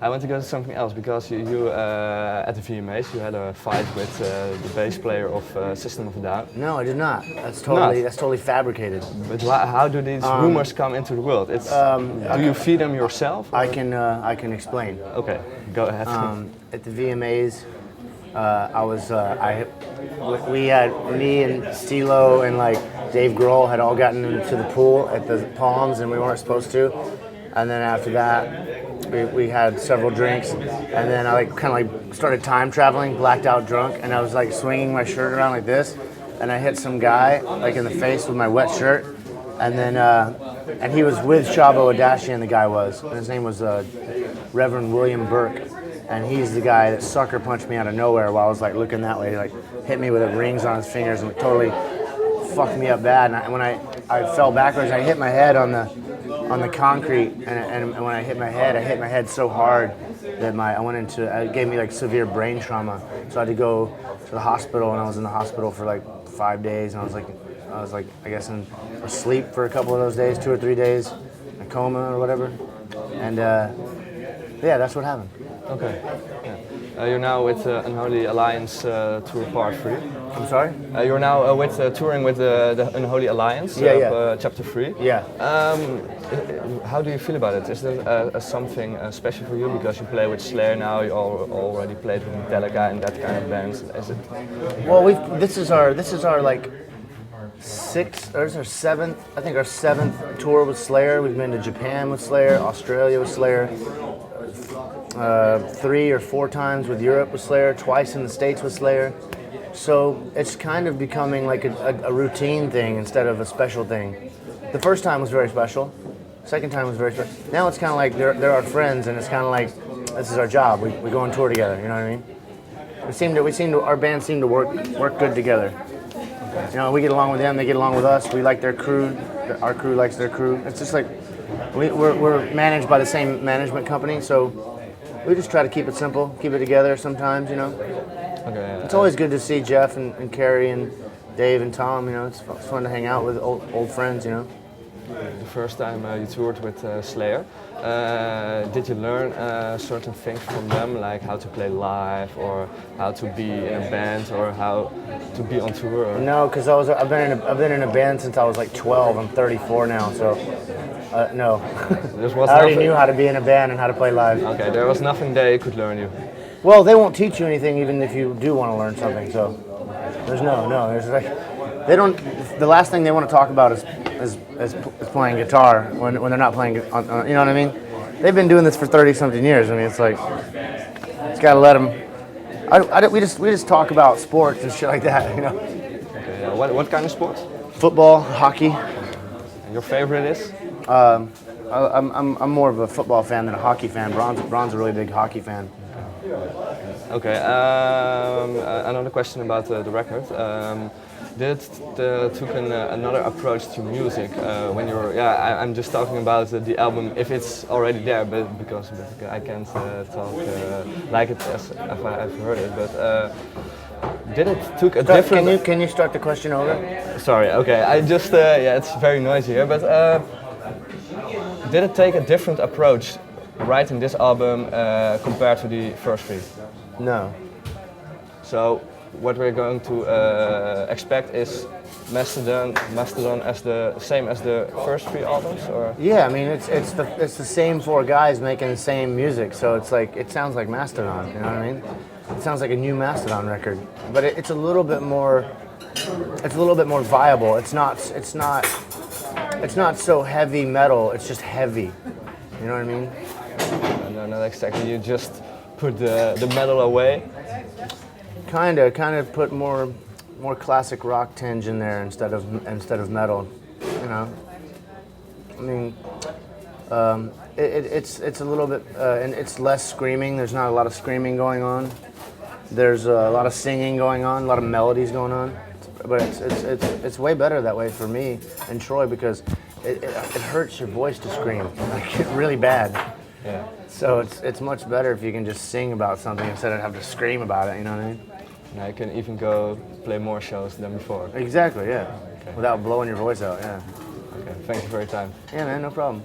I want to go to something else because you at the VMAs you had a fight with the bass player of System of a Down. No, I did not. That's totally fabricated. But how do these rumors come into the world? It's do you feed them yourself? Or? I can explain. Okay, go ahead. At the VMAs, we had me and Stilo and like Dave Grohl had all gotten into the pool at the Palms and we weren't supposed to. And then after that, we had several drinks, and then I started time traveling, blacked out drunk, and I was like swinging my shirt around like this, and I hit some guy like in the face with my wet shirt, and then and he was with Shabo Adashian, the guy was, and his name was Reverend William Burke, and he's the guy that sucker punched me out of nowhere while I was like looking that way, he, like hit me with the rings on his fingers and totally fucked me up bad. And when I fell backwards, I hit my head on the concrete, and when I hit my head so hard that it gave me like severe brain trauma. So I had to go to the hospital, and I was in the hospital for like 5 days, and I was like I guess asleep for a couple of those days, 2 or 3 days, in a coma or whatever. And yeah, that's what happened. Okay. Yeah. You're now with Unholy Alliance Tour Part 3. I'm sorry? You're now touring with the Unholy Alliance, Chapter 3. Yeah. How do you feel about it? Is there something special for you because you play with Slayer now? You already played with Metallica and that kind of bands. Is it? Well, this is our like sixth, or is our seventh? I think our seventh tour with Slayer. We've been to Japan with Slayer, Australia with Slayer. 3 or 4 times with Europe with Slayer, twice in the States with Slayer. So it's kind of becoming like a routine thing instead of a special thing. The first time was very special. Second time was very special. Now it's kind of like they're our friends, and it's kind of like this is our job. We go on tour together. You know what I mean? Our bands seem to work good together. You know, we get along with them, they get along with us. We like their crew, our crew likes their crew. It's just like we're managed by the same management company, so we just try to keep it simple, keep it together sometimes, you know. Okay. It's always good to see Jeff and Carrie and Dave and Tom, you know. It's fun to hang out with old friends, you know. The first time you toured with Slayer, did you learn certain things from them, like how to play live, or how to be in a band, or how to be on tour? Or? No, because I've been in a band since I was like 12. I'm 34 now, so no. I already knew how to be in a band and how to play live. Okay, there was nothing they could learn you. Well, they won't teach you anything, even if you do want to learn something. So there's there's like they don't. The last thing they want to talk about is playing guitar when they're not playing. You know what I mean? They've been doing this for 30-something years. I mean, it's like it's got to let them. We just talk about sports and shit like that. You know. Okay, yeah. What kind of sports? Football, hockey. And your favorite is? I'm more of a football fan than a hockey fan. Ron's a really big hockey fan. Okay. Another question about the record. Did it took another approach to music when you're? Yeah, I'm just talking about the album if it's already there, but because I can't talk like it as if I've heard it. But did it took a different? Can you start the question over? Sorry. Okay. I just it's very noisy here, but did it take a different approach writing this album compared to the first 3? No. So what we're going to expect is Mastodon as the same as the first 3 albums, or? Yeah, I mean it's the same 4 guys making the same music, so it's like it sounds like Mastodon. You know what I mean? It sounds like a new Mastodon record, but it's a little bit more. It's a little bit more viable. It's not so heavy metal. It's just heavy. You know what I mean? No, not exactly. You just put the metal away. Kind of put more classic rock tinge in there instead of metal. You know. I mean, it's a little bit and it's less screaming. There's not a lot of screaming going on. There's a lot of singing going on, a lot of melodies going on. But it's way better that way for me and Troy because it hurts your voice to scream, like really bad. Yeah. So it's much better if you can just sing about something instead of have to scream about it. You know what I mean? Now you can even go play more shows than before. Exactly. Yeah. Okay. Without blowing your voice out. Yeah. Okay. Thank you for your time. Yeah, man. No problem.